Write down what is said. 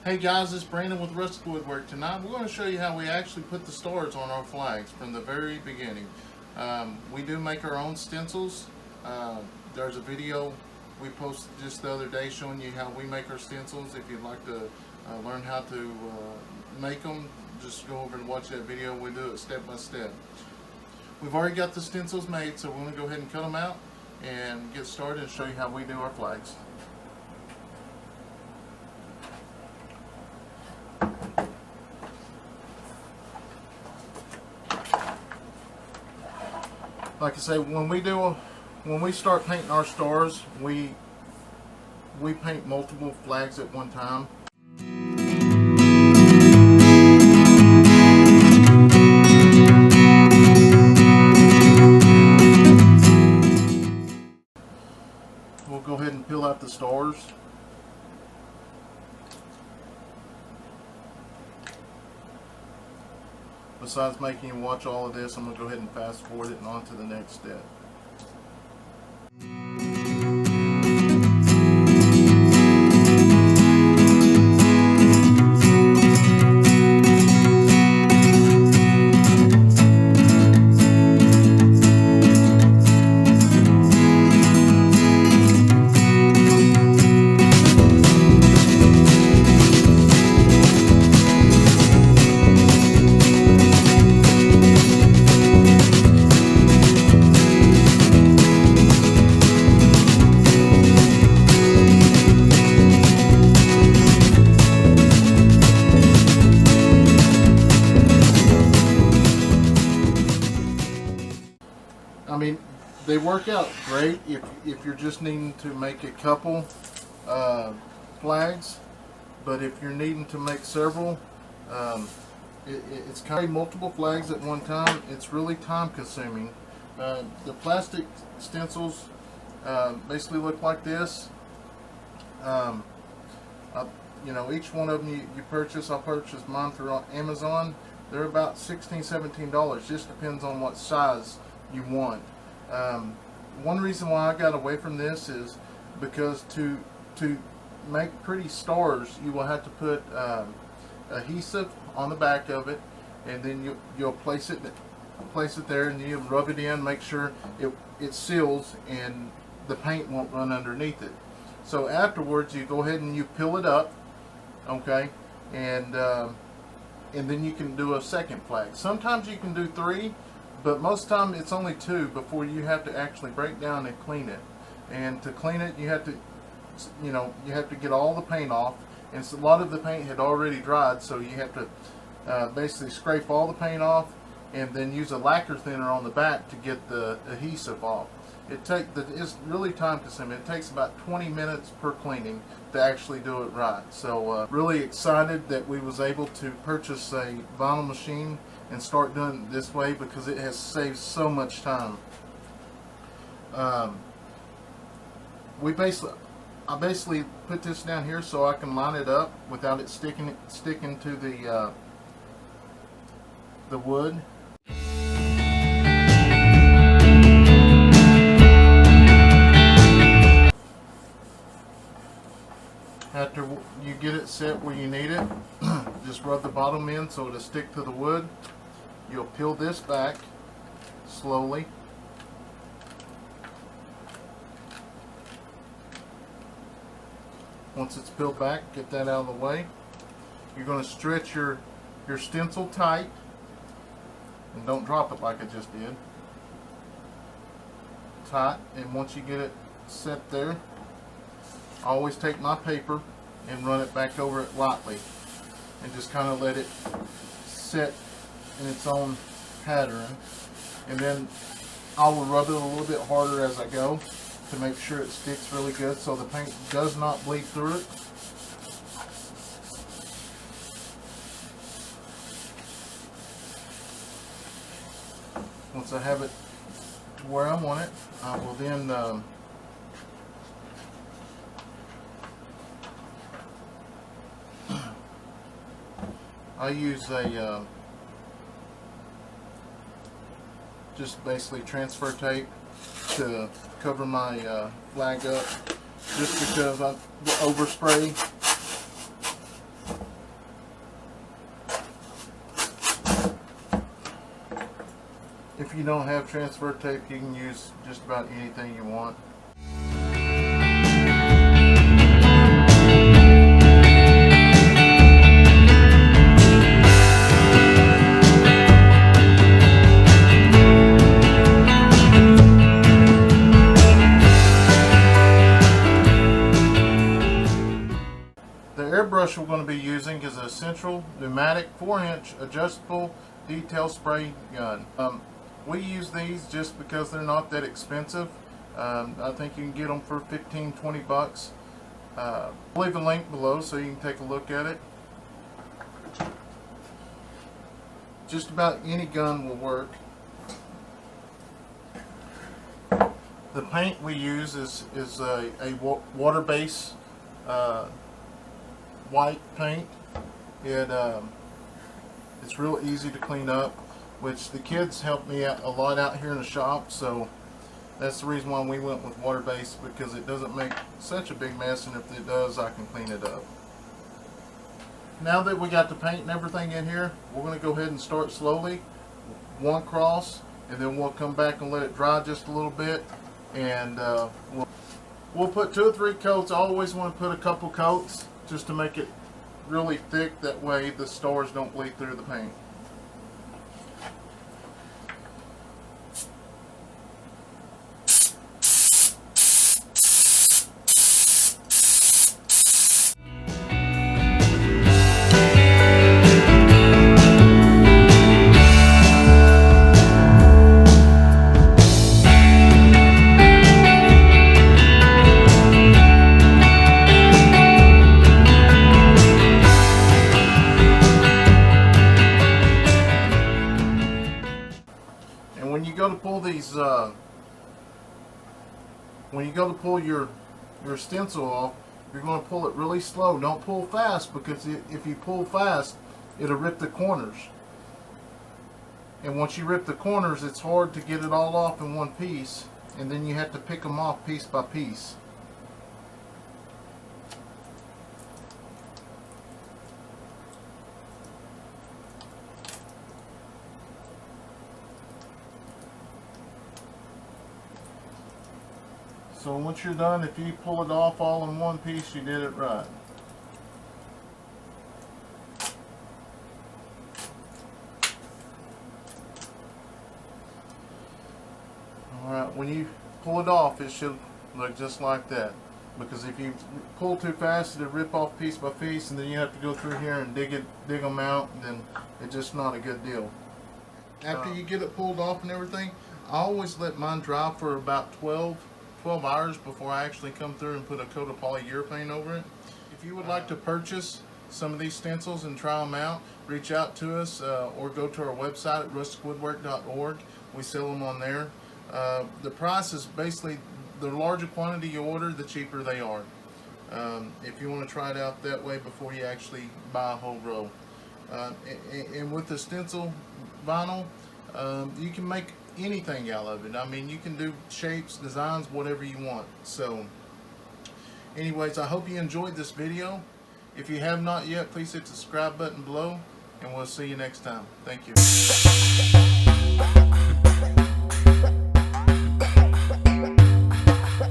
Hey guys, it's Brandon with Rustic Woodwork. Tonight we're going to show you how we actually put the stars on our flags from the very beginning. We do make our own stencils. There's a video we posted just the other day showing you how we make our stencils. If you'd like to learn how to make them, just go over and watch that video. We do it step by step. We've already got the stencils made, so we're going to go ahead and cut them out and get started and show you how we do our flags. Like I say, when we start painting our stars, we paint multiple flags at one time. We'll go ahead and peel out the stars. Besides making you watch all of this, I'm going to go ahead and fast forward it and on to the next step. I mean, they work out great if you're just needing to make a couple flags, but if you're needing to make several, it's kind of multiple flags at one time. It's really time consuming. The plastic stencils basically look like this. You know, each one of them you purchase, I purchased mine through Amazon. They're about $16–17, just depends on what size you want. One reason why I got away from this is because to make pretty stars, you will have to put adhesive on the back of it, and then you'll place it there, and you rub it in, make sure it seals and the paint won't run underneath it. So afterwards, you go ahead and you peel it up, okay, and then you can do a second flag. Sometimes you can do 3. But most of the time it's only 2 before you have to actually break down and clean it. And to clean it, you have to get all the paint off. And so a lot of the paint had already dried, so you have to basically scrape all the paint off and then use a lacquer thinner on the back to get the adhesive off. It's really time consuming. It takes about 20 minutes per cleaning to actually do it right. So really excited that we was able to purchase a vinyl machine and start doing it this way, because it has saved so much time. I basically put this down here so I can line it up without it sticking to the wood. After you get it set where you need it, just rub the bottom in so it'll stick to the wood. You'll peel this back slowly. Once it's peeled back, get that out of the way. You're going to stretch your stencil tight, and don't drop it like I just did. Tight, and once you get it set there, I always take my paper and run it back over it lightly and just kind of let it set in its own pattern, and then I will rub it a little bit harder as I go to make sure it sticks really good so the paint does not bleed through it. Once I have it to where I want it, I will then I use a just basically transfer tape to cover my flag up, just because I overspray if you don't have transfer tape, you can use just about anything you want. The airbrush we're going to be using is a Central pneumatic 4-inch adjustable detail spray gun. We use these just because they're not that expensive. I think you can get them for 15-20 bucks. I'll leave a link below so you can take a look at it. Just about any gun will work. The paint we use is a water-based white paint. It's real easy to clean up, which the kids help me out a lot out here in the shop, so that's the reason why we went with water-based, because it doesn't make such a big mess, and if it does, I can clean it up. Now that we got the paint and everything in here, we're going to go ahead and start slowly, one cross, and then we'll come back and let it dry just a little bit, and we'll put 2 or 3 coats. I always want to put a couple coats just to make it really thick, that way the stars don't bleed through the paint. When you go to pull these, when you go to pull your stencil off, you're going to pull it really slow. Don't pull fast, because if you pull fast, it'll rip the corners. And once you rip the corners, it's hard to get it all off in one piece, and then you have to pick them off piece by piece. So once you're done, if you pull it off all in one piece, you did it right. Alright, when you pull it off, it should look just like that. Because if you pull too fast, it'll rip off piece by piece, and then you have to go through here and dig them out, and then it's just not a good deal. After you get it pulled off and everything, I always let mine dry for about 12 hours before I actually come through and put a coat of polyurethane over it. If you would like to purchase some of these stencils and try them out, reach out to us or go to our website at rusticwoodwork.org. We sell them on there. The price is basically, the larger quantity you order, the cheaper they are. If you want to try it out that way before you actually buy a whole row. And with the stencil vinyl, you can make anything out of it. I mean, you can do shapes, designs, whatever you want. So anyways, I hope you enjoyed this video. If you have not yet, please hit the subscribe button below, and we'll see you next time. Thank you.